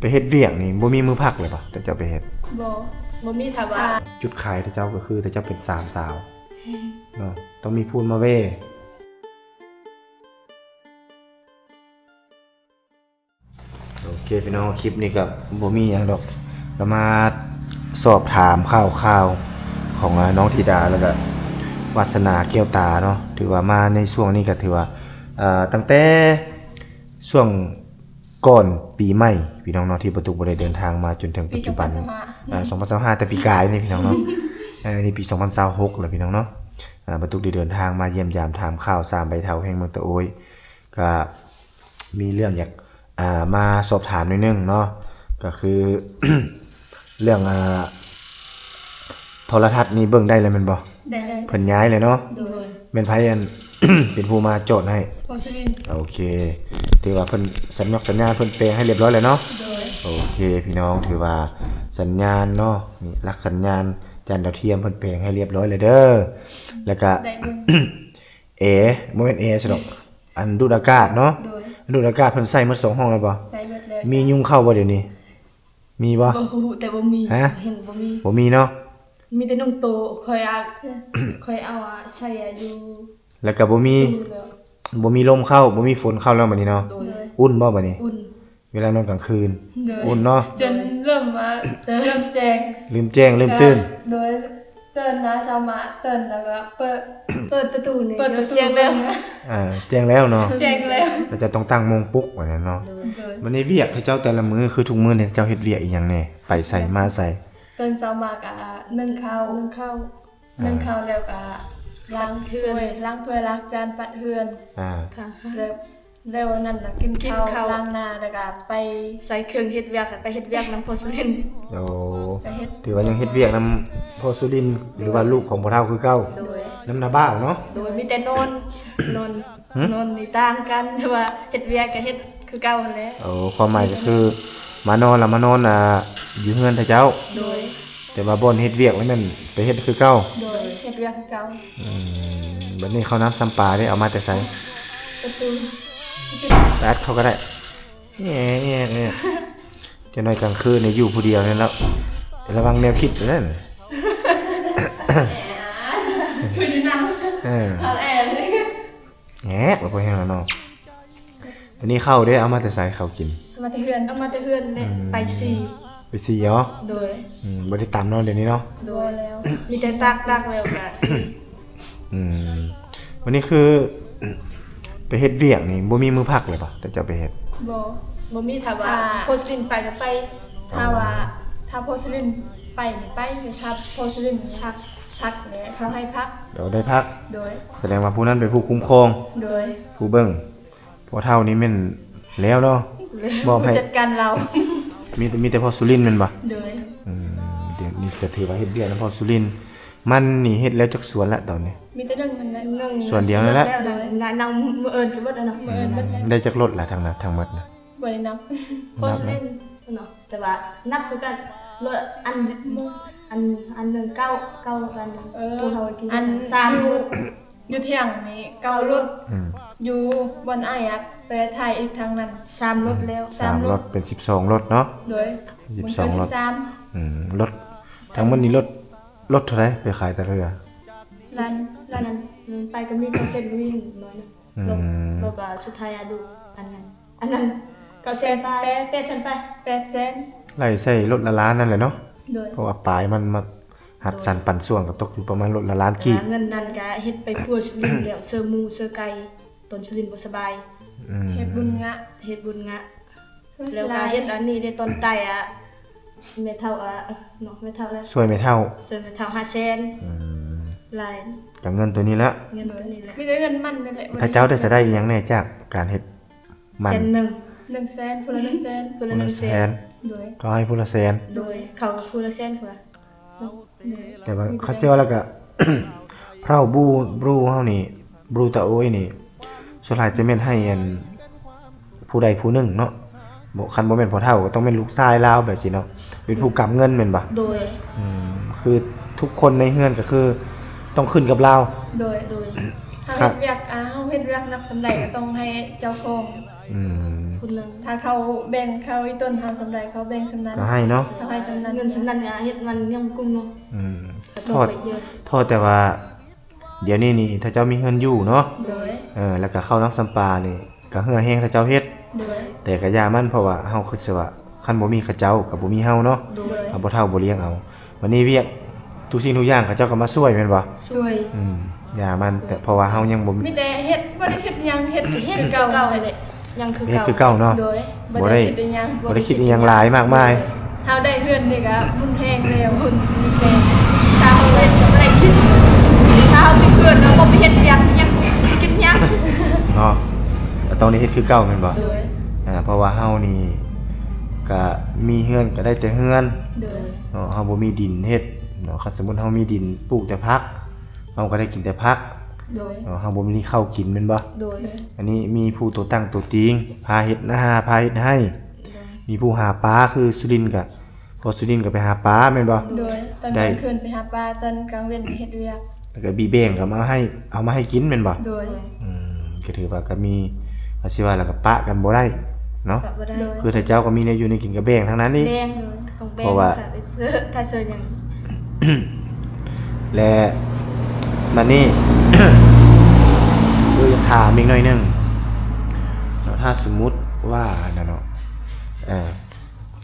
ไปเฮ็ดเวียกนี่บ่มีมือพักเลยป่ะแต่เจ้าไปเฮ็ดบ่บ่มีถ้าว่าจุดขายที่เจ้าก็คือแต่เจ้าเป็นสามสาวเนาะต้องมีพูนมาเว้โอเคพี่น้องคลิปนี้ก็บ่มีหยังดอกเรามาสอบถามข่าวของน้องธิดาแล้วก็วาสนาแก้วตาเนาะถือว่ามาในช่วงนี้ก็ถือว่าตั้งแต่ช่วงก่อนปีใหม่พี่น้องเนาะที่ประตูบ่ได้เดินทางมาจนถึงปัจจุบัน2025แต่ปีกายนี่พี่น้องเนาะนี่ปี2026แล้วพี่น้องเนาะประตูได้เดินทางมาเยี่ยมยามถามข่าว3ใบเฒ่าแห่งเมืองตะโอยก็มีเรื่องอยากมาสอบถามนิดนึงเนาะก็คือ เรื่องโทรทัศน์นี่เบิ่งได้เลยแม่นบ่ได้เลยเพิ่นย้ายเลยเนาะโดยแม่นไผอัน เป็นผู้มาโจทย์ให้พอสลินโอเคถือว่าเพิ่นสัญญาเพิ่นแปลงให้เรียบร้อยแล้วเนาะโดยโอเคพี่น้องถือว่าสัญญาณเนาะนี่หลักสัญญาณจานดาวเทียมเพิ่นแปลงให้เรียบร้อยเลยเด้อแล้วก็ได้เบิ่ง บ่แม่นซะดอกอันดูดอากาศเนาะโดยดูดอากาศเพิ่นใส่หมด2ห้องแล้วบ่ใส่เบิดแล้วมียุงเข้าบ่เดี๋ยวนี้มีบ่บ่ฮู้แต่บ่มีเห็นบ่มีบ่มีเนาะมีแต่น้องโตค่อยเอาใช้อยู่แล้วก็บ่มีลมเข้าบ่มีฝนเข้าแล้วบัดนี้เนาะอุ่นบ่บัดนี้อุ่นเวลานอนกลางคืนอุ่นเนาะจนเริ่มมาเริ่มแจ้งลืมแจ้งลืมตื่นโดยตื่นนะสามารถตื่นแล้วก็เปิดประตูนี่แจ้งแล้วแจ้งแล้วเนาะแจ้งแล้วเราจะต้องตั้งโมงปลุกว่านั้นเนาะวันนี้เวียกให้เจ้าแต่ละมื้อคือทุกมื้อเนี่ยเจ้าเฮ็ดเวียกอีหยังแน่ไปใส่มาใส่ตื่นเช้ามาก็นึ่งข้าวแล้วก็ล้างถ้วยล้างจานปัดเฮือนค่ะแล้วนั่นน่ะกินข้าวล้างหน้าแล้วก็ไปใส่เครื่องเฮ็ดเวียกไปเฮ็ดเวียกนำพอสุรินทร์โอ้ถือว่ายังเฮ็ดเวียกนำพอสุรินทร์หรือว่าลูกของพ่อเฒ่าคือเก่าน้ำนาบ้าเนาะโดยมีแต่นอนนี่ต่างกันแต่ว่าเฮ็ดเวียกก็เฮ็ดคือเก่านั่นแหละโอ้ความหมายก็คือมานอนอยู่เฮือนเจ้าโดยแต่ว่าบ่นเฮ็ดเวียกแล้วนั่นไปเฮ็ดคือเก่าโดยเฮ็ดเวียกคือเก่าบัดนี้ข้าวน้ำซ้ำปลาได้เอามาแต่ไสประตูตัดเขาก็ได้แง่ๆจะน้อยกลางคืนเนี่ยอยู่ผู้เดียวนี่แล้วแต่ระวังแนวคิดนั่นคืออยู่นำเอาแอบเลยแง่บ่พอแห้งแล้วเนาะอันนี้เข้าได้เอามาแต่ไสเข้ากินเอามาแต่เฮือนเนี่ยไป4เหรอโดยบ่ได้ตามเนาะเดี๋ยวนี้เนาะโดยแล้วมีแต่ตักแล้วก็วันนี้คือไปเฮ็ดเวียกนี่บ่มีมือพักเลยป่ะแต่เจ้าไปเฮ็ดบ่มีถ้าว่าโพสลินไปก็ไปถ้าโพสลินไปนี่ไปถ้าโพสลินพักเนี่ยเขาให้พักเดี๋ยวได้พักโดยแสดงว่าผู้นั้นเป็นผู้คุ้มครองโดยผู้เบิ่งพอเท่านี้แม่นแล้วเนาะบอกให้จัดการเรามีแต่พอสุรินทร์แม่นบ่โดยเดี๋ยวนี้ก็ถือว่าเฮ็ดเวียกนำพอสุรินทร์มันนี่เฮ็ดแล้วจักสวนละตอนนี้มีแต่1มัน1ส่วนเดียวนั่นแหละนางมื้อเอิ้นก็บ่ได้เนาะมื้อเอิ้นบ่ได้ได้จักรถละทั้งหมดน่ะบ่ได้นับโพสลินเนาะแต่ว่านับคือกันรถอันนึง9กันตัวเฮากี่อัน3รถอยู่เที่ยงนี่9รถอยู่บนอ้ายอ่ะไปถ่ายอีกทางนั้น3รถแล้ว3รถเป็น12รถเนาะโดย12รถรถทั้งหมดนี้รถเท่าไหร่ไปขายแต่เรือร้านนั้นไปก็มีเซ็นวิ่งน้อยนะรถว่าสุดท้ายดูอันนั้นก็เซ็นไป8เซ็นไป8เซ็นไล่ใส่รถละล้านนั่นแหละเนาะเพราะว่าปลายมันมาหัดสั่นปั่นส่วงก็ตกอยู่ประมาณรถละล้านกี่เงินนั้นก็เฮ็ดไปพัวสุรินทร์แล้วเสื้อหมูเสื้อไก่ตนสุรินทร์บ่สบายเฮ็ดบุญงะแล้วก็เฮ็ดอันนี้ได้ตอนไตอ่ะเมทัลเนาะเมทัลแล้วช่วยเมทัล500,000ลายจากเงินตัวนี้ละเงินตัวนี้แหละมีแต่เงินมันนั่นแหละถ้าเจ้าได้จะได้อีหยังแน่จากการเฮ็ดมัน100,000ผู้ละ100,000ผู้ละ100,000โดยก็ให้ผู้ละ100,000โดยเขาก็ผู้ละ100,000กว่าแต่ว่าเขาเชื่อแล้วก็เพราบรูเฮานี่บรูตะโอยนี่ส่วนหลายจะแม่นให้อันผู้ใดผู้หนึ่งเนาะบ่คันบ่แม่นพ่อเฒ่าก็ต้องเป็นลูกชายลาวแบบสิเนาะเป็นผู้กำเงินแม่นบ่โดยคือทุกคนในเฮือนก็คือต้องขึ้นกับเราโดยถ้าเฮ็ดเวียกเฮาเฮ็ดเวียกนักสำใดก็ต้องให้เจ้าของ คนหนึง ถ้าเขาแบ่งเขาอีต้นเฮาสำไรเขาแบ่งสำนั้น ก็ให้เนาะ เขาให้สำนั้น เงินสำนักเนี่ยเฮ็ดมันยังกุ้งเนาะ อืม ก็ โท ต้อง ษ ไปเยอะ โทษแต่ว่า เดี๋ยวนี้นี่ถ้าเจ้ามีเงินอยู่เนาะ โดย แล้วก็เข้าน้ำสำปานี่ก็เหือแห้งถ้าเจ้าเฮ็ด โดย แต่ก็อย่ามันเพราะว่าเฮาคิดซะว่าคันบ่มีเขาเจ้าก็บ่มีเฮาเนาะ โดย เอาบ่เท่าบ่เลี้ยงเอาวันนี้เวียกทุกสิ่งทุกอย่างเขาเจ้าก็มาช่วยแม่นบ่ สวย อย่ามันแต่เพราะว่าเฮายังบ่มี มีแต่เฮ็ดบ่ได้คิดหยังเฮ็ด เฮ็ด คือ เก่า เก่า ๆเลยยังคือ เฮ็ด เก่า คือเก่าเนาะ โดย บ่ได้ คิดอีหยัง บ่ได้คิดอีหยังหลายมากมาย เฮาได้เฮือนนี่ก็บุญแฮงแล้วบุญแฮงถ้าเฮาเฮ็ดก็บ่ได้คิดถ้าเฮามีเพื่อนเนาะบ่ไปเฮ็ดหยังสิกินหยัง เนาะก็ต้องได้เฮ็ดคือเก่าแม่นบ่ โดย เพราะว่าเฮานี่ก็มีเฮือนก็ได้แต่เฮือน โดย เนาะเฮาบ่มีดินเฮ็ดเนาะคันสมมุติเฮามีดินปลูกแต่ผักเฮาก็ได้กินแต่ผัก โดย เนาะเฮาบ่มีข้าวกินแม่นบ่ โดย อันนี้มีผู้ตัวตั้งตัวจริงพาเฮ็ดนะฮะพาเฮ็ดให้ มีผู้หาปลาคือสุรินทร์ก็พอสุรินทร์ก็ไปหาปลาแม่นบ่ โดยตอน ได้ กลางคืนไปหาปลาตอนกลางเว้นไปเฮ็ดเวียก แล้วก็บีเบ้งก็มาให้เอามาให้กินแม่นบ่ โดย ก็ถือว่าก็มีอาชีวะแล้วก็ปะกันบ่ได้เนาะ กลับบ่ได้ โดย คือถ้าเจ้าก็มีในอยู่ในกินกับแบ่งทั้งนั้นนี่ แดงต้องแบ่ง เพราะว่า ค่ะไปซื้อถ้าซื้อหยัง และมันนี่ คือถามอีกหน่อยหนึงเนาะถ้าสมมุติว่านะเนาะ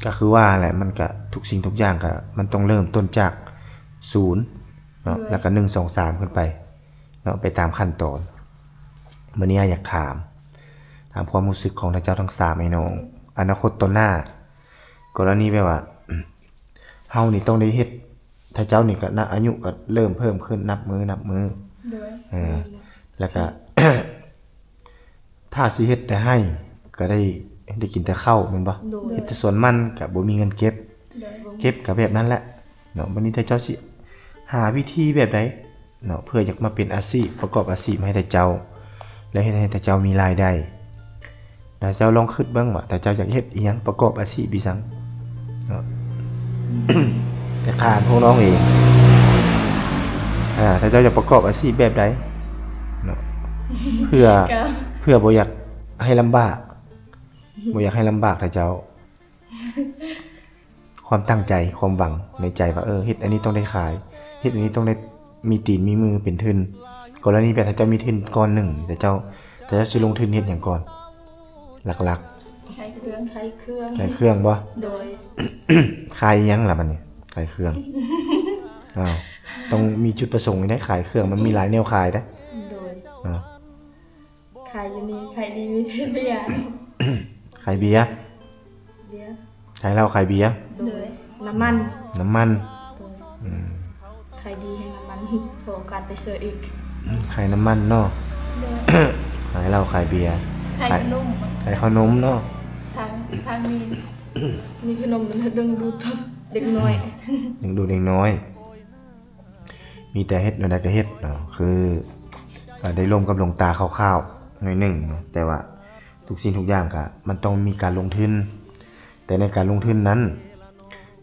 ก็คือว่าแหละมันก็ทุกสิ่งทุกอย่างก็มันต้องเริ่มต้นจากศูนย์เนาะแล้วก็1 2 3ขึ้นไปเนาะไปตามขั้นตอนมื้อนี้อยากถามความรู้สึกของท่านเจ้าทั้ง3ไอ้น้องอนาคตต้นหน้ากรณีแบบว่า เฮานี่ต้องได้เฮ็ดถ้าเจ้านี่ก็อายุก็เริ่มเพิ่มขึ้นนับมือ โดย แล้วก็ ถ้าสิเฮ็ดแต่ให้ก็ได้กินแต่ข้าวแม่นบ่ โดย เฮ็ดแต่สวนมันก็บ่มีเงินเก็บ โดย เก็บก็แบบนั้นแหละเนาะวันนี้ถ้าเจ้าสิหาวิธีแบบใดเนาะเพื่ออยากมาเป็นอาชีพประกอบอาชีพให้แต่เจ้า และเฮ็ดให้แต่เจ้ามีรายได้แล้วเจ้าลองคิดเบิ่งว่าแต่เจ้าอยากเฮ็ดอีหยังประกอบอาชีพอีสังเนาะ แต่ถามพวกน้องเองถ้าเจ้าอยากประกอบอาชีพแบบใดเนาะ เพื่อ ก็ บ่อยากให้ลำบากบ่อยากให้ลำบากถ้าเจ้า ความตั้งใจความหวังในใจว่าเฮ็ดอันนี้ต้องได้ขายเฮ็ดอันนี้ต้องได้มีตีนมีมือเป็นทุนกรณีแบบถ้าเจ้ามีทุนก้อนหนึ่งแต่เจ้าสิลงทุนเฮ็ดหยังก่อน หลัก ใช้เครื่อง ใช้เครื่อง ๆขายเครื่องบ่ โดย ขายอิหยังล่ะบัดนี้ขายเครื่อง ต้องมีจุดประสงค์ในขายเครื่องมันมีหลายแนวขายนะ โดย อ้าว ขายอยู่นี่ขายดีมีเทเบียร์ ขายเบียร์ เดี๋ยว ขายเหล้าขายเบียร์ โดยน้ำมัน น้ำมัน โดย อืม ขายดีให้น้ำมันโผล่การไปซื้ออีก ขายน้ำมันเนาะ โดย ขายเหล้าขายเบียร์ ใช้ขนม ขายขนมเนาะ ทางนี้ มีขนมมันดึงดูดเด็กน้อย ยังดูเด็กน้อย มีแต่เฮ็ดนั่นก็เฮ็ดเนาะคือได้ร่วมกับหลวงตาคร่าวๆหน่อยหนึงเนาะแต่ว่าทุกสิ่งทุกอย่างก็มันต้องมีการลงทุนแต่ในการลงทุนนั้น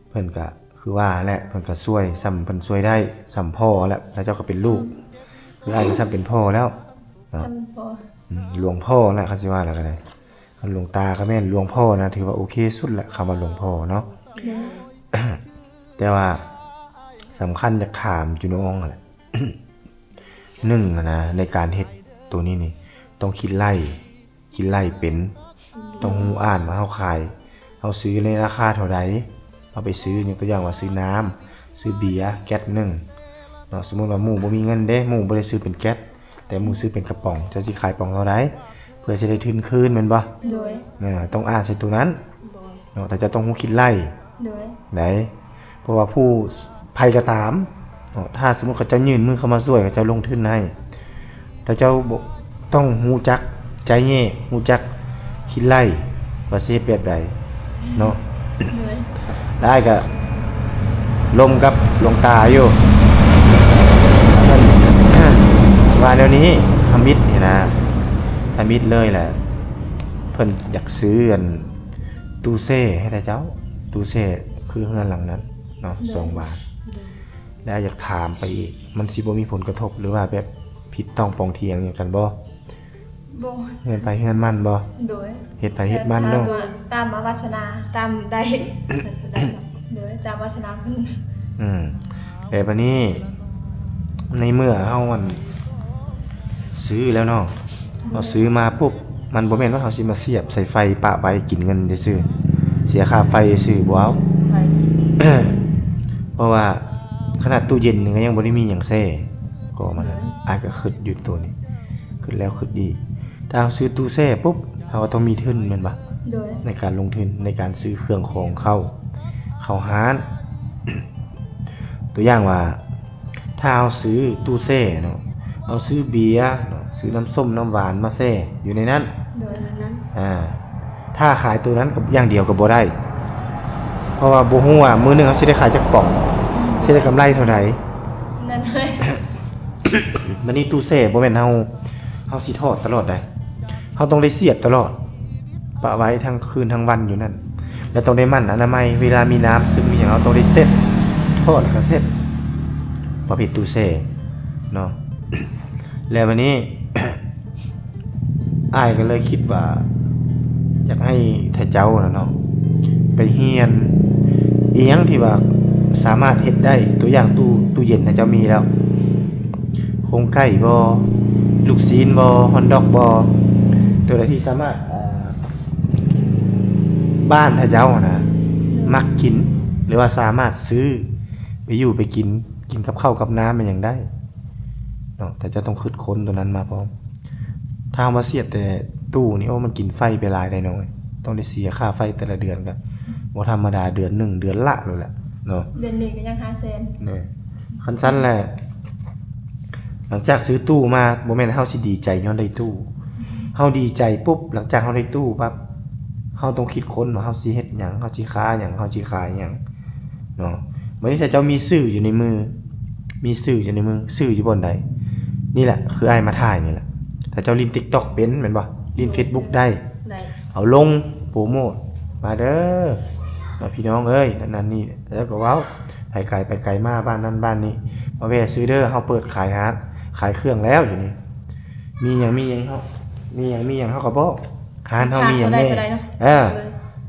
เพิ่นก็คือว่าแหละเพิ่นก็ช่วยซ้ำเพิ่นช่วยได้ซ้ำพ่อแล้วแล้วเจ้าก็เป็นลูก คืออ้ายก็ซ้ำเป็นพ่อแล้วเนาะ จำพอ หลวงพ่อแหละเขาสิว่าแล้วก็ได้หลวงตาก็แม่นหลวงพ่อนะถือว่าโอเคสุดแหละคำว่าหลวงพ่อเนาะ โดย แต่ว่าสำคัญจากถามจุน้องแหละ หนึ่งนะในการเฮ็ดตัวนี้นี่ต้องคิดไล่เป็นต้องฮู้อ่านว่าเฮาขายเฮาซื้อในราคาเท่าใดเอาไปซื้ออย่างตัวอย่างว่าซื้อน้ำซื้อเบียร์แก๊สหนึ่งเนาะสมมุติว่าหมู่บ่มีเงินเด้หมู่บ่ได้ซื้อเป็นแก๊สแต่หมู่ซื้อเป็นกระป๋องเจ้าสิขายป๋องเท่าใดเพื่อสิได้ทุนคืนแม่นบ่ โดย ต้องอ่านใส่ตัวนั้น โดย เนาะแต่จะต้องฮู้คิดไล่ โดย ไหนเพราะว่าผู้ภัยก็ตามถ้าสมมุติเขาจะยื่นมือเข้ามาช่วยเขาจะลงทุนให้แต่เจ้าต้องฮู้จักใจแย่ฮู้จักคิดไล่ว่าสิเฮ็ดแบบใดเนาะ โดย ได้ก็ลมกับหลวงตาอยู่ ว่าแนวนี้ทำมิตรนี่นะทำมิตรเลยแหละเพิ่นอยากซื้อตู้เซ่ให้แต่เจ้าตู้เซ่คือเฮือนหลังนั้นเนาะ2 บาท แล้วอยากถามไปอีกมันสิบ่มีผลกระทบหรือว่าแบบผิดต้องปองเทียงอย่างกันบ่ บ่ เฮือนไปเฮือนมันบ่ โดย เฮ็ดไปเฮ็ดมันเนาะ ตามวาสนา ตามได้ได้เนาะ โดยตามวาสนาเพิ่น แต่บัดนี้ในเมื่อเฮามันซื้อแล้วเนาะเราซื้อมาปุ๊บมันบ่แม่นว่าเฮาสิมาเสียบใส่ไฟปะไว้กินเงินซื่อๆเสียค่าไฟซื่อบ่เอา ไป เพราะว่าขนาดตู้เย็นนี่ก็ยังบ่ได้มีหยังแซ่ก็มันอาจก็คิดอยู่ตัวนี้คิดแล้วคิดดีถ้าเราซื้อตู้แช่ปุ๊บเราก็ต้องมีทุนแม่นบ่ โดย ในการลงทุนในการซื้อเครื่องของเข้าร้าน ตัวอย่างว่าถ้าเราซื้อตู้แช่เนาะเอาซื้อเบียร์เนาะซื้อน้ำส้มน้ำหวานมาแช่อยู่ในนั้น โดย นั้น ถ้าขายตัวนั้นกับอย่างเดียวก็บ่ได้ เพราะว่าบ่ฮู้ว่ามื้อหนึงเขาสิได้ขายจักป่องสิได้กำไรเท่าใด นั่นเลย มันนี่ตู้แช่บ่แม่นเฮาสิทอดตลอดได้เฮาต้องได้เสียบตลอดปะไว้ทั้งคืนทั้งวันอยู่นั่นแล้วต้องได้มั่นอนามัยเวลามีน้ำซึมมีหยังเราต้องได้เซ็ตทอดแล้วก็เซ็ตประเภทตู้แช่เนาะ แล้ววันนี้ อ้ายก็เลยคิดว่าอยากให้ท่านเจ้าน่ะเนาะไปเรียนอีหยังที่ว่าสามารถเฮ็ดได้ตัวอย่างตู้เย็นท่านเจ้ามีแล้ว โครงไก่บอลูกซีนบอฮอนดอกบอตัวใดที่สามารถบ้านถ้าเจ้านะมักกินหรือว่าสามารถซื้อไปอยู่ไปกินกับข้าวกับน้ำมันอย่างได้เนาะแต่จะต้องคิดค้นตัวนั้นมาพร้อมถ้าเอามาเสียบแต่ตู้นี่โอ้มันกินไฟไปหลายได้น้อยต้องได้เสียค่าไฟแต่ละเดือนกันบ่ธรรมดาเดือนหนึ่งเดือนละเลยแหละเนาะ เดือนนี้ก็ยัง500,000 เนี่ยคันสั้นแหละหลังจากซื้อตู้มาบ่แม่นเฮาสิดีใจย้อนได้ตู้เฮาดีใจปุ๊บหลังจากเฮาได้ตู้ปั๊บเฮาต้องคิดค้นว่าเฮาสิเฮ็ดหยังเฮาสิค้าหยังเฮาสิขายหยังเนาะวันนี้ถ้าเจ้ามีสื่ออยู่ในมือสื่ออยู่บนใดนี่แหละคืออ้ายมาถ่ายนี่แหละถ้าเจ้าลิน TikTok เป็นแม่นบ่ลิน Facebook ได้ ได้ เอาลงโปรโมทมาเด้อมาพี่น้องเอ้ยนั่นนี่แล้วก็เว้าไปไกลมาบ้านนั้นบ้านนี้มาแวะซื้อเด้อเฮาเปิดขายขายเครื่องแล้วอยู่นี่มีหยังเฮาเฮาก็บอกร้านเฮามีหยังแน่ เท่าใดเนาะ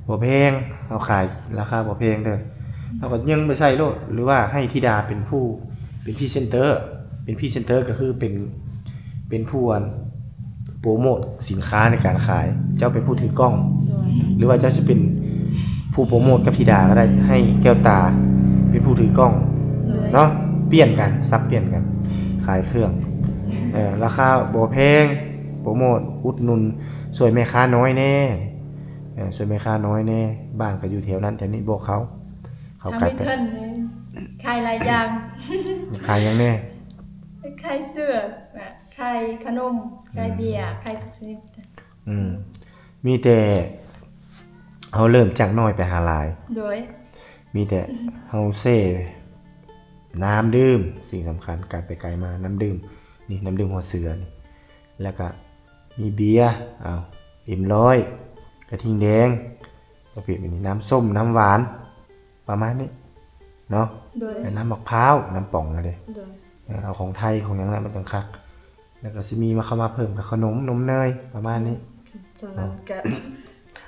บ่แพงเฮาขายราคาบ่แพงเด้อเฮาก็ยังไปใส่โลดหรือว่าให้ธิดาเป็นพรีเซนเตอร์ก็คือเป็นผู้โปรโมทสินค้าในการขายเจ้าเป็นผู้ถือกล้อง โดย หรือว่าเจ้าจะเป็นผู้โปรโมทกับธิดาก็ได้ให้แก้วตาเป็นผู้ถือกล้อง โดย เนาะเปลี่ยนกันซับเปลี่ยนกันขายเครื่องราคาบ่แพงโปรโมทอุดหนุนช่วยแม่ค้าน้อยแน่ช่วยแม่ค้าน้อยแน่บ้านก็อยู่แถวนั้นแถวนี้บอกเขา ทำ ขาย ให้ ไป เพิ่นเลยขายหลายอย่าง ขายหยังแน่ ขายเสื้อขายขนมขายเบียร์ขายทุกชนิด มีแต่เฮาเริ่มจากน้อยไปหาหลาย โดย มีแต่เฮาเซ่น้ำดื่มสิ่งสำคัญการไปไกลมาน้ำดื่มนี่น้ำดื่มหัวเสือนี่แล้วก็มีเบียร์M100กระทิงแดงประเภทนี้น้ำส้มน้ำหวานประมาณนี้เนาะ โดย น้ำมะพร้าวน้ำป่องอะไร โดย เอาของไทยของหยังนั้นมันจังคักแล้วก็สิมีมาเข้ามาเพิ่มกับขนมนมเนยประมาณนี้ ส่วนนั้นก็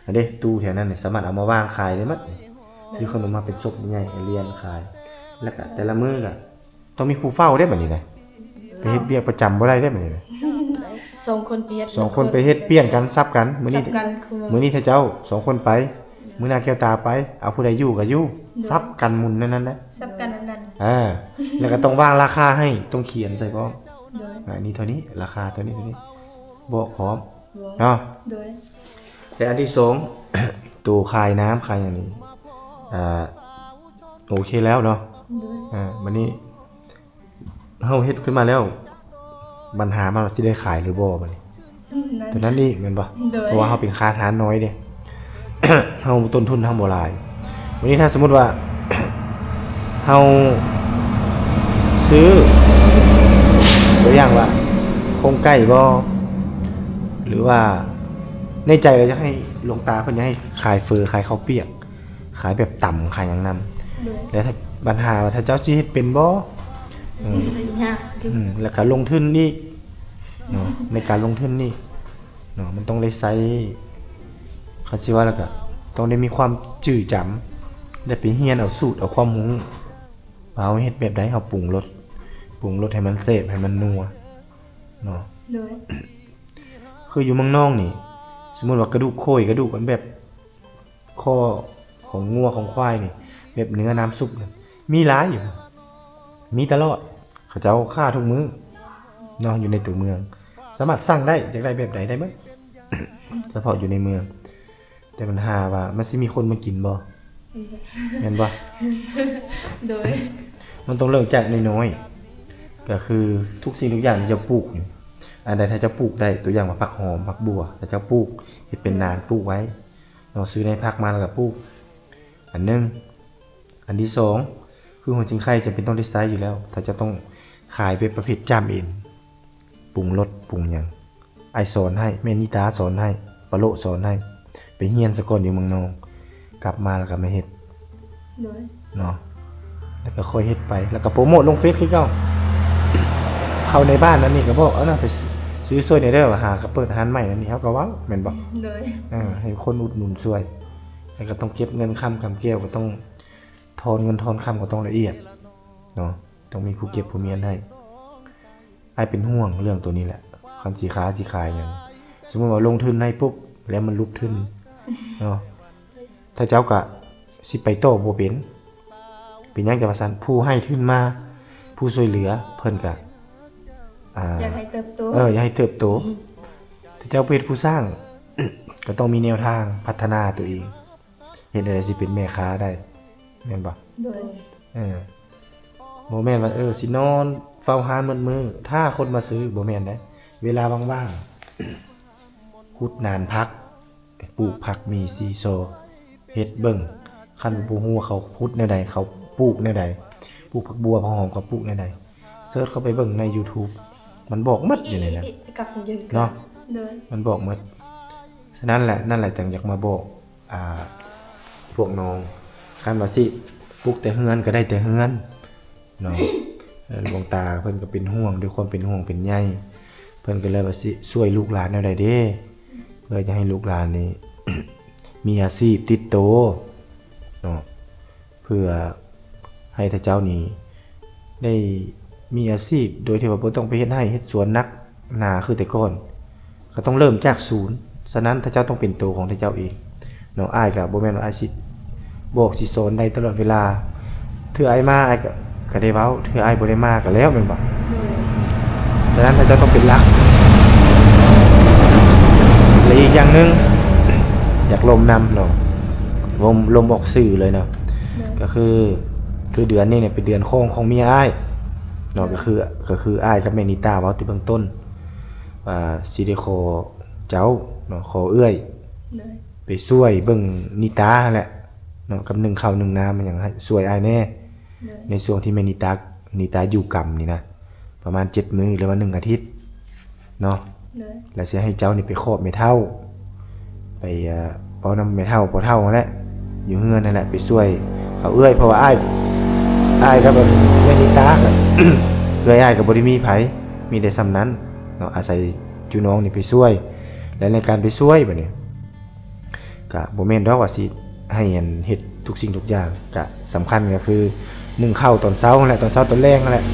อันนี้ตู้แถวนั้นเนี่ยสามารถเอามาวางขายได้หมดซื้อขนมมาเป็นซบใหญ่เรียนขาย แล้วก็แต่ละมื้อก็ต้องมีผู้เฝ้าได้แบบนี้นะไปเฮ็ดเบี้ยประจำบ่ได้ได้แบบนี้นะ ส่งคนไปเฮ็ด สองคนไปเฮ็ดเปลี่ยนกันซับกันมื้อ สั นี้ บกันคือ มื้อนี้ถ้าเจ้าสองคนไปมื้อหน้าแก้วตาไปเอาผู้ใดอยู่ก็อยู่ซับกันหมุนนั่นนะ ซับกันนั้น แล้วก็ต้องวางราคาให้ต้องเขียนใส่พร้อม ๆโดย อันนี้เท่านี้ราคาเท่านี้บอกพร้อมเนาะ โดย แต่อันที่สอง ตู้คายน้ำคายอย่างนี้โอเคแล้วเนาะ โดย วันนี้เฮาเฮ็ดขึ้นมาแล้วปัญหามันสิได้ขายหรือบ่บัดนี้ นั่น ตัวนั้นนี่แม่นบ่ โดย เพราะว่าเฮาเป็นค้าทานน้อยเด้ เฮาต้นทุนเฮาบ่หลาย วันนี้ถ้าสมมุติว่า เฮาซื้อตัวอย่างว่าโครงไก่บ่หรือว่าในใจเราจะให้หลวงตาเพิ่นจะให้ขายเฟอขายข้าวเปียก ขายแบบต่ำขายหยังนำ โดย แล้วถ้าปัญหาว่าถ้าเจ้าสิเฮ็ดเป็นบ่ยากคือ แล้วก็ลงทุนนี่เนาะในการลงทุนนี่ เนาะมันต้องได้ใช้คันสิว่าแล้วก็ต้องได้มีความจื้อจำได้ไปเรียนเอาสูตรเอาความรู้ว่าเฮาเฮ็ดแบบใดเฮาปรุงรสให้มันแซ่บให้มันนัวเนาะ โดย คืออยู่เมืองนอกนี่ สมมุติว่ากระดูกโคยกระดูกมันแบบข้อของงัวของควายนี่แบบเนื้อน้ำซุปนี่มีหลายอยู่ มีตลอดเขาเจ้าฆ่าทุกมื้อเนาะอยู่ในตัวเมือง สามารถสั่งได้อยากได้แบบใดได้เบิด เฉพาะอยู่ในเมือง แต่ปัญหาว่ามันสิมีคนมากินบ่แม่นบ่ โดย มันต้องเริ่มจากน้อยๆก็คือทุกสิ่งทุกอย่างที่จะปลูกนี่อันใดถ้าจะปลูกได้ตัวอย่างว่าผักหอมผักบัวถ้าจะปลูกเฮ็ดเป็นนานปลูกไว้เราซื้อในผักมาแล้วก็ปลูกอันหนึงอันที่สองคือหัวจิงไข่จะเป็นต้องได้ใช้อยู่แล้ว ถ้าจะต้องขายเป็นประเภทจ้ำเองปรุงรสปรุงหยังไอสอนให้แม่นิตาสอนให้ปะโละสอนให้ไปเฮียนซะก่อนอยู่เมืองนอกกลับมาแล้วก็มาเฮ็ด โดย เนาะแล้วก็ค่อยเฮ็ดไปแล้วก็โปรโมทลงเฟซคือเก่าเข้าในบ้านนั่นนี่ก็บอกเอานะไปซื้อซวยในเด้อว่าหาก็เปิดร้านใหม่นั่นนี่เฮาก็เว้าแม่นบ่ โดย ให้คนอุดหนุนช่วยแล้วก็ต้องเก็บเงินค้ำคำเกี่ยวก็ต้องทอนเงินทอนค้ำก็ต้องละเอียดเนาะต้องมีผู้เก็บผู้เมียนให้ไอ้เป็นห่วงเรื่องตัวนี้แหละคันสิค้าสิขายหยังสมมุติว่าลงทุนให้ปุ๊บแล้วมันลุกทุนเนาะถ้าเจ้าก็สิไปโตบ่เป็นหยังจะว่าซั่นผู้ให้ทุนมาผู้ช่วยเหลือเพิ่นก็อยากให้เติบโต อยากให้เติบโตถ้าเจ้าเป็นผู้สร้าง ก็ต้องมีแนวทางพัฒนาตัวเองเฮ็ดได้สิเป็นแม่ค้าได้แม่นบ่ โดย บ่แม่นว่าสินอนเฝ้าร้านมื้อถ้าคนมาซื้อบ่แม่นเด้เวลาว่างๆ ขุดนานพักปลูกผักมีซีโซเฮ็ดเบิ่งคันบ่ฮู้ว่าเขาขุดแนวใดเขาปลูกแนวใดปลูกผักบัวผักหอมเขาปลูกแนวใดเสิร์ชเข้าไปเบิ่งใน YouTube มันบอกหมดอยู่ในนั้น กักยืน เนาะ โดย มันบอกหมดฉะนั้นแหละจังอยากมาบอกพวกน้องคันว่าสิปลูกแต่เฮือนก็ได้แต่เฮือนเนาะ หลวงตาเพิ่นก็เป็นห่วงด้วยความเป็นห่วงเป็นใยเพิ่นก็เลยว่าสิช่วยลูกหลานแนวใดเด้เพื่อจะให้ลูกหลานนี่ มีอาชีพติดโตเนาะเพื่อให้ท่านเจ้านี่ได้มีอาชีพโดยที่ว่าบ่ต้องไปเฮ็ดไร่เฮ็ดสวนนักหนาคือแต่ก่อนก็ต้องเริ่มจากศูนย์ฉะนั้นท่านเจ้าต้องเป็นตัวของท่านเจ้าเองเนาะอ้ายก็บ่แม่นว่าอ้ายสิบอกสิสอนได้ตลอดเวลาเทื่ออ้ายมาอ้ายก็ได้เว้าเทื่ออ้ายบ่ได้มาก็แล้วแม่นบ่ โดย ฉะนั้นท่านเจ้าต้องเป็นหลักและอีกอย่างหนึง อยากลมนำเนาะลมออกสื่อเลยเนาะก็คือเดือนนี้เนี่ยเป็นเดือนของเมียอ้ายเนาะก็คืออ้ายกับแม่นิตาเว้าที่เบื้องต้นว่าสิได้ขอเจ้าเนาะขอเอื้อย โดย ไปช่วยเบิ่งนิตาแหละเนาะกับ1ข้าว1น้ำมันหยังให้ช่วยอ้ายแน่ โดย ในช่วงที่แม่นิตาอยู่กรรมนี่นะประมาณ7มื้อหรือว่า1อาทิตย์เนาะ โดย แล้วสิให้เจ้านี่ไปครอบแม่เฒ่าไปเป้านำแม่เฒ่าพ่อเฒ่านั่นแหละอยู่เฮือนนั่นแหละไปช่วยเขาเอื้อยเพราะว่าอ้ายก็แบบแม่นิตาก็ เอื้อยอ้ายก็บ่ได้มีไผมีแต่ส่ำนั้นเนาะอาศัยจูน้องนี่ไปช่วย และในการไปช่วยบัดนี้ก็บ่แม่นดอกว่าสิให้เฮ็ดทุกสิ่งทุกอย่างก็สำคัญก็คือนึ่งข้าวตอนเช้านั่นแหละตอนเช้าตอนแลงนั่นแหละ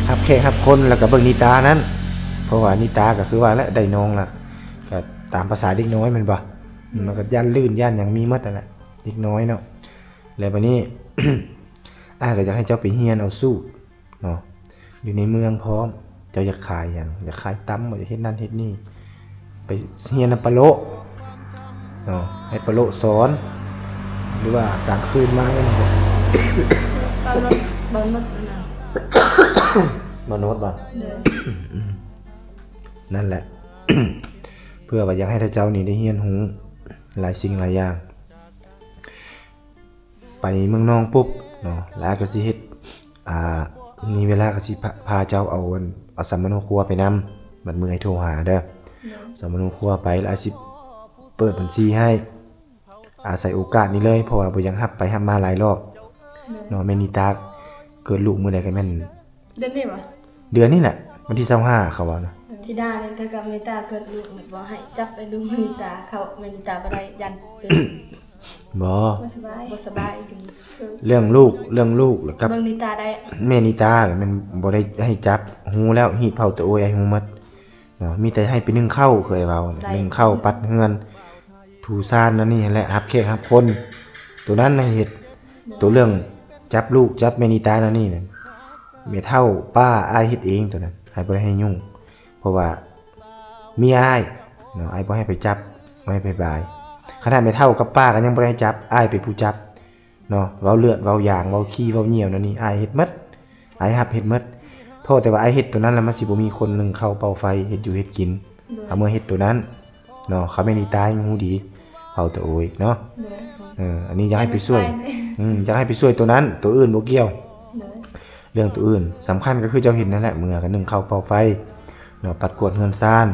รับแขกรับคนแล้วก็เบิ่งนิตานั้นเพราะว่านิตาก็คือว่าแล้วได้น้องล่ะก็ตามภาษาเด็กน้อยแม่นบ่มันก็ย่านลื่นย่านหยังมีหมดนั่นแหละเด็กน้อยเนาะแล้วบัดนี้ อ้ายก็อยากให้เจ้าไปเรียนเอาสู้เนาะอยู่ในเมืองพร้อมเจ้าอยากขายหยังอยากขายตำบ่อยากเฮ็ดนั่นเฮ็ดนี่ไปเรียนนำปะโละเนาะให้ปะโละสอนหรือว่ากลางคืนมาเนี่ยบ่ บอลนดนะ มาโน้ตบ่ โดย นั่นแหละ เพื่อว่าอยากให้ท่านเจ้านี่ได้เรียนรู้หลายสิ่งหลายอย่างไปเมืองนองปุ๊บเนาะแล้วก็สิเฮ็ดมีเวลาก็สิพาเจ้าเอาสัมมโนครัวไปนำบัดมื้อให้โทรหาเด้อสัมมโนครัวไปแล้วสิเปิดบัญชีให้อาศัยโอกาสนี้เลยเพราะว่าบ่อยังรับไปรับมาหลายรอบเนาะแม่นิตาเกิดลูกมื้อใดก็แม่น เดือนนี้บ่ เดือนนี้แหละวันที่25เขาว่านะ เออ ธิดาเนี่ยถ้ากับเมตตาเกิดลูกเหมือนว่าให้จับไปดูมณิตาเขามณิตาบ่ได้ยันเป็น บ่ บ่สบาย บ่สบายถึงคือ เรื่องลูกแล้วกับ เบิ่งนิตาได้ แม่นิตาน่ะมันบ่ได้ให้จับหูแล้วหีดเผาตะโอยไอ้หูหมดเนาะมีแต่ให้ไปนึ่งข้าวเคยเว้านึ่งข้าวปัดเฮือนถูซานนั่นนี่แหละรับแขกรับคนตัวนั้นน่ะเฮ็ดตัวเรื่องจับลูกจับแม่นิตานั่นนี่น่ะแม่เฒ่าป้าอ้ายเฮ็ดเองตัวนั้นอ้ายบ่ได้ให้ยุ่งเพราะว่ามีอ้ายเนาะอ้ายบ่ให้ไปจับบ่ให้ไปบายขนาดแม่เฒ่ากับป้าก็ยังบ่ได้ให้จับอ้ายเป็นผู้จับเนาะเว้าเลือดเว้าหยางเว้าขี้เว้าเหนียวนั่นนี่อ้ายเฮ็ดหมดอ้ายรับเฮ็ดหมดโทษแต่ว่าอ้ายเฮ็ดตัวนั้นแล้วมันสิบ่มีคนหนึงเข้าเป่าไฟเฮ็ดอยู่เฮ็ดกินเอามื่อเฮ็ดตัวนั้นเนาะเขาไม่ได้ตายงูดีเผาตะโอยเนาะ เด้อ อันนี้อยากให้ไปช่วยอยากให้ไปช่วยตัวนั้นตัวอื่นบ่เกี่ยว เด้อ เรื่องตัวอื่นสำคัญก็คือเจ้าเห็นนั่นแหละเมื่อกันนึ่งเข้าเป่าไฟเนาะปัดกวาดเฮือนซ่าน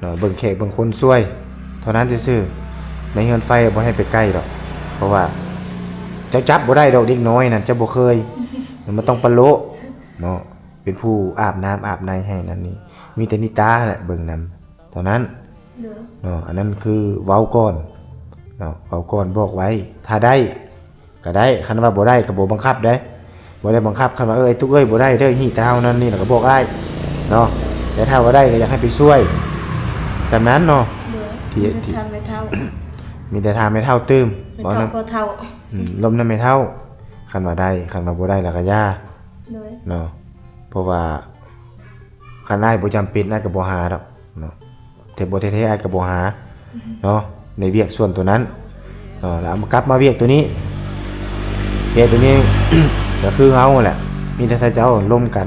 เนาะเบิ่งแขกเบิ่งคนช่วยเท่านั้นซื่อๆในเฮือนไฟบ่ให้ไปใกล้ดอกเพราะว่าเจ้าจับบ่ได้ดอกเด็กน้อยนั่นเจ้าบ่เคย มันต้องปะโละเนาะเป็นผู้อาบน้ำอาบในให้นั่นนี่มีแต่นิตาแหละเบิ่งนำเท่านั้น เด้อ เนาะอันนั้นคือเว้าก่อนเนาะเว้าก่อนบอกไว้ถ้าได้ก็ได้คันว่าบ่ได้ก็บ่บังคับได้บ่ได้บังคับคันว่าไอ้ตุ๊กเอ้ยบ่ได้เด้อฮี่เท้านั่นนี่แล้วก็บอกอ้ายเนาะแต่ถ้าว่าได้ก็อยากให้ไปช่วยสำนั้นเนาะ เด้อ ที่ ทำไม่เท่า มีแต่ทางไม่เท่าตื้ม ไม่ บ่ เท่า นํ พอเท่า ลมนั้นไม่เท่าคันว่าได้คันว่าบ่ได้แล้วก็ย่า เด้อ เนาะเพราะว่าคันอ้ายบ่จำเป็นอ้ายก็บ่หาดอกเนาะแต่บ่แท้ๆอ้ายก็บ่หาเนาะในเวียกส่วนตัวนั้นเนาะแล้วเอามากลับมาเวียกตัวนี้เวียกตัวนี้ ก็คือเฮาแหละมีแต่ถ้าเจ้าร่วมกัน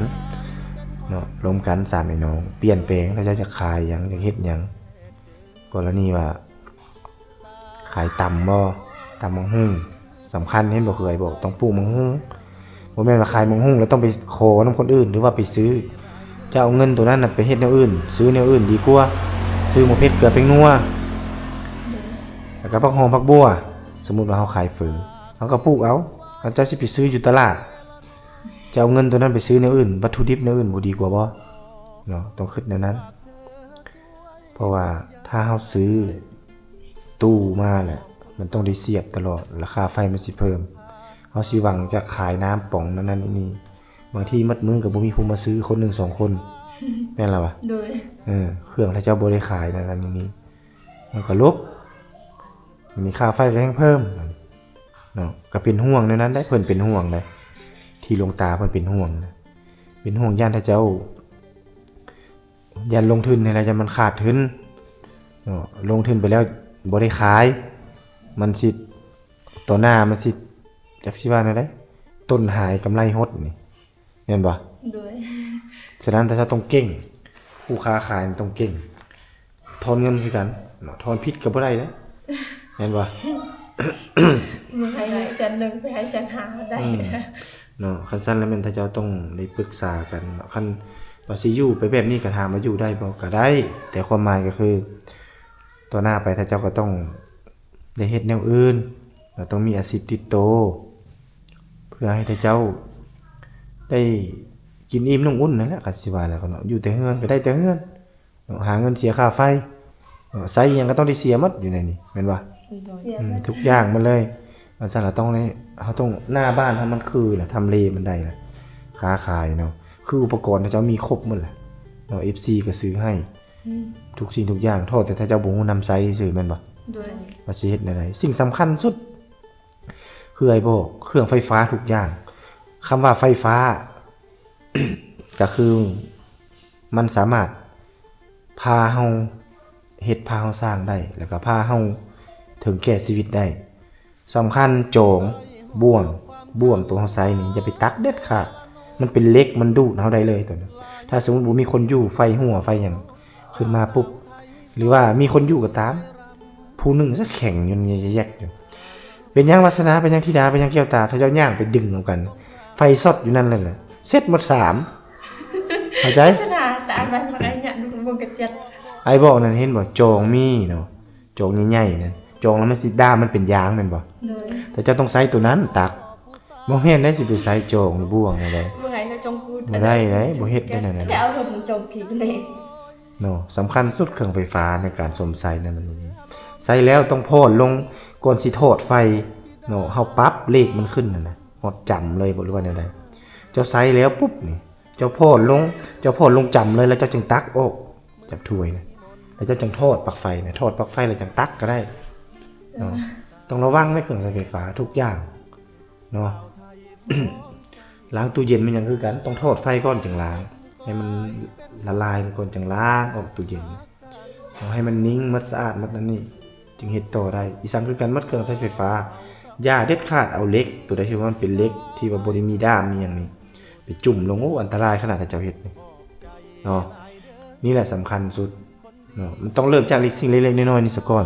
เนาะร่วมกันสามพี่น้องเปลี่ยนแปลงถ้าเจ้าจะขายหยังจะเฮ็ดหยังกรณีว่าขายตำบ่ตำมังหุ่งสำคัญเห็นบ่เคยบอกต้องปลูกมังหุ่งบ่แม่นว่าขายมังหุ่งแล้วต้องไปขอนำคนอื่นหรือว่าไปซื้อจะเอาเงินตัวนั้นน่ะไปเฮ็ดแนวอื่น ซื้อแนวอื่นดีกว่าซื้อหมูเผ็ดเกลือเป็นนัวแล้วก็ผักหอมผักบัวสมมุติว่าเฮาขายฝืนเฮาก็ปลูกเอาเจ้าสิไปซื้ออยู่ตลาดจะเอาเงินตัวนั้นไปซื้อแนวอื่นวัตถุดิบแนวอื่นบ่ดีกว่าบ่เนาะต้องคิดแนวนั้น เพราะว่าถ้าเฮาซื้อตู้มาแหละมันต้องได้เสียบตลอดราคาไฟมันสิเพิ่มเฮาสิหวังจะขายน้ำป่องนั้นๆนี่บางทีมัดมือก็บ่มีผู้มาซื้อคนหนึ่งสองคนแม่นล่ะวะ เด้อ เครื่องถ้าเจ้าบ่ได้ขายนั่นนี่มันก็ลบมันมีค่าไฟก็แฮ่งเพิ่มเนาะก็เป็นห่วงในนั้นได้เพิ่นเป็นห่วงเลยที่หลวงตาเพิ่นเป็นห่วงนะเป็นห่วงย่านถ้าเจ้าย่านลงทุนในอะไรจะมันขาดทุนเนาะลงทุนไปแล้วบ่ได้ขายมันสิต่อหน้ามันสิจักสิว่าแนวใดต้นหายกำไรหดนี่แม่นบ่ เด้อ ฉะนั้นถ้าเจ้าต้องเก่งผู้ค้าขายต้องเก่งทอนเงินคือกันเนาะทอนพิษก็บ่ได้เด้แม่นบ่ มึงให้แสนหนึ่งไปให้แสนห้าได้นะ เนาะคันซั่นแล้วแม่นถ้าเจ้าต้องได้ปรึกษากันเนาะคันว่าสิอยู่ไปแบบนี้ก็ถามว่าอยู่ได้บ่ก็ได้ แต่ความหมายก็คือต่อหน้าไปถ้าเจ้าก็ต้องได้เฮ็ดแนวอื่นเราต้องมีอาชีพติดโตวเพื่อให้ถ้าเจ้าได้กินอิ่มนุ่งอุ่นนั่นแหละก็สิว่าแล้วก็เนาะอยู่แต่เฮือนก็ได้แต่เฮือนเนาะหาเงินเสียค่าไฟเนาะใช้อิหยังก็ต้องได้เสียหมดอยู่ในนี้แม่นบ่ เสียไป ทุกอย่างมันเลยมันสั่นเราต้องนี่เขาต้องหน้าบ้านถ้ามันคือน่ะทำเลมันได้น่ะค้าขายเนาะคืออุปกรณ์ถ้าเจ้ามีครบหมดแหละเนาะ FC ก็ซื้อให้ทุกสิ่งทุกอย่างโทษแต่ถ้าเจ้าบ่ฮู้นำไสซื้อแม่นบ่ เด้อ ว่าสิเฮ็ดแนวใดสิ่งสำคัญสุดคือไอ้บ่เครื่องไฟฟ้าทุกอย่างคำว่าไฟฟ้า ก็คือมันสามารถพาเฮาเฮ็ดพาเฮาสร้างได้แล้วก็พาเฮาถึงแก่ชีวิตได้สำคัญโจงบ่วงตัวเฮาใส่นี่อย่าไปตักเด็ดขาดมันเป็นเหล็กมันดูดเฮาได้เลยตัวนั้นถ้าสมมุติบ่มีคนอยู่ไฟหัวไฟหยังขึ้นมาปุ๊บหรือว่ามีคนอยู่ก็ตามผู้หนึงซะแข็งยนแยกอยู่เป็นหยังวาสนาเป็นหยังธิดาเป็นหยังแก้วตาถ้าเจ้าย่างไปดึงเอากัน ไฟสดอยู่นั่นเลยแหละเสร็จหมด3เข้าใจ ชนะแต่อันนั้นมันไอ้เนี่ยมึงกระเจี๊ยบ ไอ้บอกนั่นเห็นบ่โจงมีเนาะโจงใหญ่ๆนั่นโจงแล้วมันสิด้ามมันเป็นยางแม่นบ่ เด้อ แต่เจ้าต้องใช้ตัวนั้นตักบ่แม่นได้สิไปใช้โจงหรือบ่วงอะไร มึงไงก็จงพูด บ่ได้เด้บ่เฮ็ดได้นั่น แต่ น่ะ เอาผมจมผีนี่ เนาะสำคัญสุดเครื่องไฟฟ้าในการสวมใส่นั่นมันใส่แล้วต้องโพดลงก่อนสิโทษไฟเนาะเฮาปรับเลขมันขึ้นนั่นน่ะฮอดจำเลยบ่รู้ว่าแนวใดเจ้าใส่แล้วปุ๊บนี่เจ้าโพดลงจำเลยแล้วเจ้าจึงตักออกจากถ้วยนะแล้วเจ้าจึงทอดปลั๊กไฟนะทอดปลั๊กไฟแล้วจึงตักก็ได้เนาะต้องระวังในเครื่องใช้ไฟฟ้าทุกอย่างเนาะ ล้างตู้เย็นมันยังคือกันต้องทอดไฟก่อนจึงล้างให้มันละลายก่อนจึงล้างออกตู้เย็นเอาให้มันนิ่งมัดสะอาดมัดนั่นนี่จึงเฮ็ดต่อได้อีสานคือกันมัดเครื่องใช้ไฟฟ้าอย่าเด็ดขาดเอาเหล็กตัวใดที่ว่ามันเป็นเหล็กที่ว่าบ่ได้มีด้ามมีหยังนี่ไปจุ่มลงโอ้อันตรายขนาดที่เจ้าเฮ็ดนี่เนาะนี่แหละสำคัญสุดเนาะมันต้องเริ่มจากสิ่งเล็กๆน้อยๆนี่ซะก่อน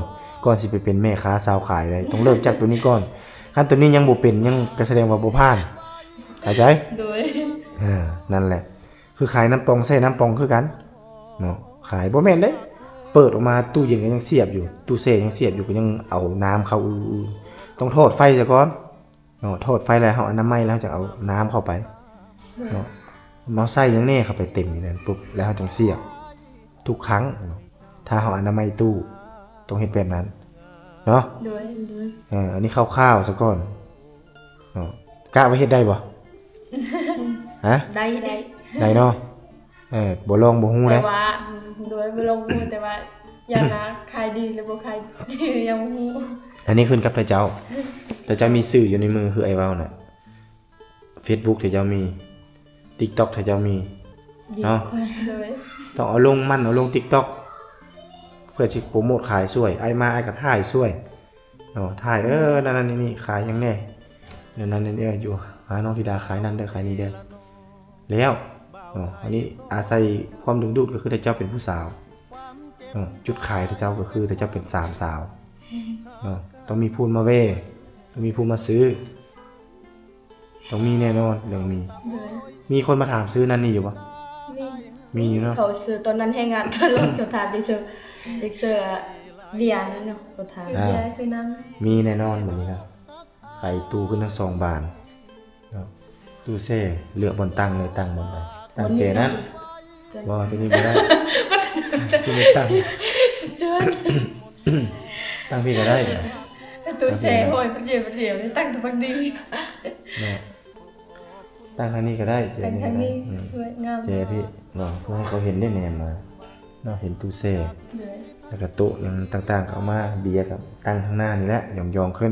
สิไปเป็นแม่ค้าสาวขายได้ต้องเริ่มจากตัวนี้ก่อนคันตัวนี้ยังบ่เป็นยังก็แสดงว่าบ่ผ่านเข้าใจ โดย นั่นแหละคือขายน้ำปองใส่น้ำปองคือกันเนาะขายบ่แม่นเด้เปิดออกมาตู้เย็นก็ยังเสียบอยู่ตู้เซยังเสียบอยู่ก็ยังเอาน้ำเข้าต้องทอดไฟซะก่อนเนาะทอดไฟแล้วเฮาอนามัยแล้วจะเอาน้ำเข้าไปเนาะมาใส่ยังแน่เข้าไปเต็มอยู่นั่นปุ๊บแล้วเฮาจึงเสียบทุกครั้งเนาะถ้าเฮาอนามัยตู้ต้องเฮ็ดแบบนั้นเนาะ โดย อันนี้คร่าวๆซะก่อนเนาะกะไว้เฮ็ดได้บ่ ฮะ ได้ ได้เนาะบ่ลองบ่ฮู้ แต่ นะ ว่าโดยบ่ลงมือแต่ว่าอย่างนะขายดีหรือบ่ขายดียังบ่ฮู้ อันนี้ขึ้นกับแต่เจ้ามีสื่ออยู่ในมือคือไอ้เว้าน่ะ Facebook ที่เจ้ามี TikTok ที่เจ้ามี เนาะ โดย ต้องเอาลง TikTok เพื่อสิโปรโมทขายช่วยไอ้มาไอ้ก็ถ่ายช่วยเนาะถ่ายนั่นนี่ขายยังแน่เดี๋ยวนั้นนี่อยู่หาน้องธิดาขายนั่นเด้อขายนี่เด้อแล้วอันนี้อาศัยความดึงดูดก็คือแต่เจ้าเป็นผู้สาวจุดขายแต่เจ้าก็คือแต่เจ้าเป็นสามสาวต้องมีพูนมาเว่ต้องมีพูนมาซื้อต้องมีแน่นอนเรื่องมีคนมาถามซื้อนั่นนี่อยู่ปะมีอยู่เนาะ เขาซื้อตอนนั้นให้งานตลอดเขาถามดิเซอร์เรียนนั่นเนาะเขาถาม ซื้อเบียร์ซื้อน้ำ มีแน่นอนแบบนี้ครับขายตู้ขึ้นทั้ง2 บานตู้เซ่เลือกบนตั้งเลยตั้งบนไปตั้งเจนั้นว่าตัวนี้ไม่ได้ที่ไม่ตั้ง เจิน ตั้งพี่ก็ได้ ตู้แช่ห้อยมันเดียวนี่ตั้งตัวบักดี เนี่ยตั้งทางนี้ก็ได้เจ เป็น นี่ ทา ก็ ง ได้ นี้สวยงาม เจพี่เนาะเพื่อให้เขาเห็นได้แนมมาเนาะเห็นตู้เซ่ เลย แล้วก็โต๊ะยังต่างๆเอามาเบียร์กับตั้งข้างหน้านี่แหละยองๆขึ้น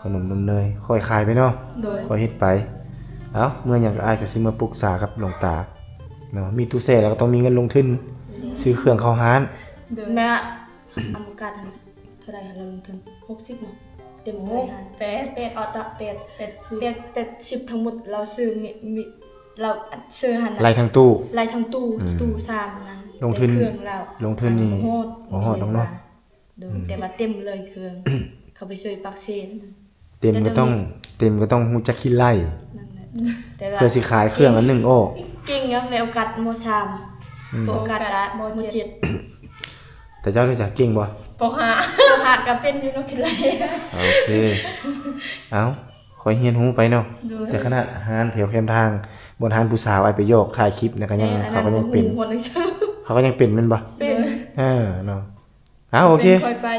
ขนมนมเนยค่อยขายไปเนาะ โดย ค่อยเฮ็ดไปเอ้าเมื่ออย่างก็อายก็สิมาปรึกษากับหลวงตาเนาะมีตู้เซ่แล้วก็ต้องมีเงินลงทุนซื้อเครื่องเข้าห้าน โดย แม่อำกัดเท่าไหร่เราลงทุน60เนาะเต็มเลยฮะ เป็ด ออตะเป็ด ซื้อ เป็ดชิปทั้งหมดเราซื้อมีเราซื้อหัน ไล่ทั้งตู้ ไล่ทั้งตู้3นั้น ลงทุน เครื่องเรา ลงทุนนี่ โหด โหดน้องเนาะ โดยแต่ว่าเต็มเลยเครื่อง เขาไปซื้อปักเซน เต็มก็ต้องฮู้จักคิดไล่ นั่นแหละแต่ว่า เพื่อสิขายเครื่องอันหนึงโอ้ เก่งยังในโอกาสโมชามโอกาสอะโมเจ็ด แต่เจ้าได้จักเก่งบ่ ปหา โอกาสก็เป็นอยู่เนาะคิดไร โอเคเอ้าขอยเรียนรู้ไปเนาะ โดย แต่ขณะหานแถวเข้มทางบนหานผู้สาวไอ้ไปโยกถ่ายคลิปเนี่ยก็ยังเขาก็ยังเป็น คนนึงชื่อ เขาก็ยังเป็นแม่นบ่ เป็น เนาะโอเค ค่อยไป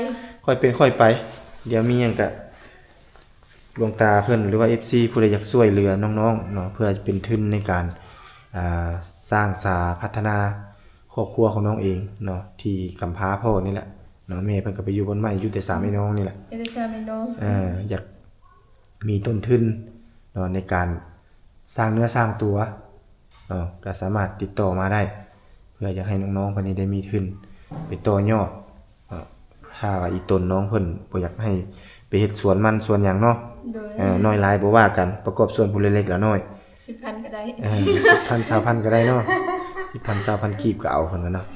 ค่อยเป็นค่อยไป เดี๋ยวมีหยังก็หลวงตาเพิ่นหรือว่า FC ผู้ใดอยากช่วยเหลือน้องๆเนาะเพื่อเป็นทุนในการสร้างพัฒนาครอบครัวของน้องเองเนาะที่กำพร้าพ่อนี่แหละเนาะแม่เพิ่นก็ไปอยู่บนไม้อยู่แต่สามพี่น้องนี่แหละ เอลิซาเมโน อยากมีต้นทุนเนาะในการสร้างเนื้อสร้างตัวเนาะก็สามารถติดต่อมาได้ เพื่ออยากให้น้องๆคนนี้ได้มีทุนไปต่อยอดเนาะถ้าว่าอีตนน้องเพิ่นบ่อยากให้ไปเฮ็ดสวนมันสวนหยังเนาะ โดย น้อยหลายบ่ว่ากันประกอบสวนผู้เล็กๆแล้วน้อย 10,000ก็ได้ 10,000 20,000ก็ได้เนาะ10,000 20,000กีบก็เอาเพิ่นว่าเนาะ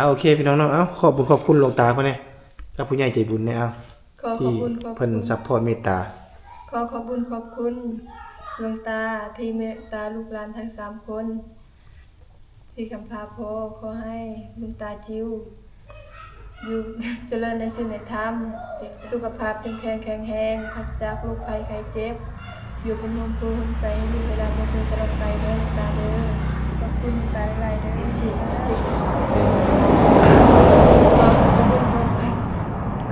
โอเคพี่น้องเนาะขอบคุณหลวงตาเพิ่นแน่กับผู้ใหญ่ใจบุญเนี่ยขอข ที่ อบคุณ เพิ่นซัพพอร์ตเมตตา ขอบคุณหลวงตาที่เมตตาลูกหลานทั้ง3คนที่กำพร้าพ่อขอให้หลวงตาจิวอยู่ เจริญในศีลในธรรมสุขภาพเข้มแข็งแข็งแรงปราศจากโรคภัยไข้เจ็บอยู่เป็นโฮมโปรโฮมใสมีเวลาบ่เกินตลอดไปเด้อหลวงตาเด้อ ขอบคุณตาหลายเด้อ 14 10 โอเค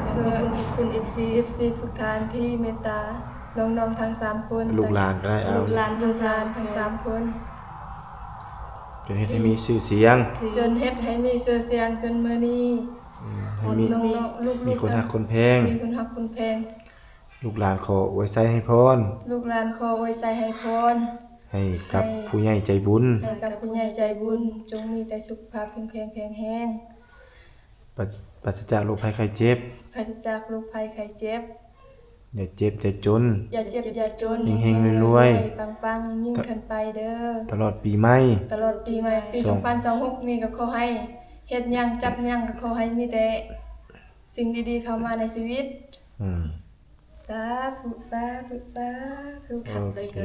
ขอบคุณ FC ทุกท่านที่เมตตาน้องๆทั้ง3คน ลูกหลานก็ได้เอา ลูกหลาน ลู ทั้ง กหลานทั้ง 3 3คน จนเฮ็ดให้มีชื่อเสียง จนเฮ็ดให้มีชื่อเสียงจนมื้อนี้ ให้มี น้องๆลูกๆ มีคนฮักคนแพง มีคนฮักคนแพง ลูกหลานขออวยใส่ให้พร ลูกหลานขออวยใส่ให้พร ให้กับผู้ใหญ่ใจบุญ ให้กับผู้ใหญ่ใจบุญจงมีแต่สุขภาพแข็งแรง ปราศจากโรคภัยไข้เจ็บ ปราศจากโรคภัยไข้เจ็บ อย่าเจ็บอย่าจน อย่าเจ็บอย่าจน เฮงๆรวยๆ ปังๆยิ่งๆขึ้นไปเด้อ ตลอดปีใหม่ ตลอดปีใหม่ปี ส่ง 2026นี้ก็ขอให้เฮ็ดหยังจับหยังก็ขอให้มีแต่สิ่งดีๆเข้ามาในชีวิต อืม สาธุสาธุสาธุ โอเค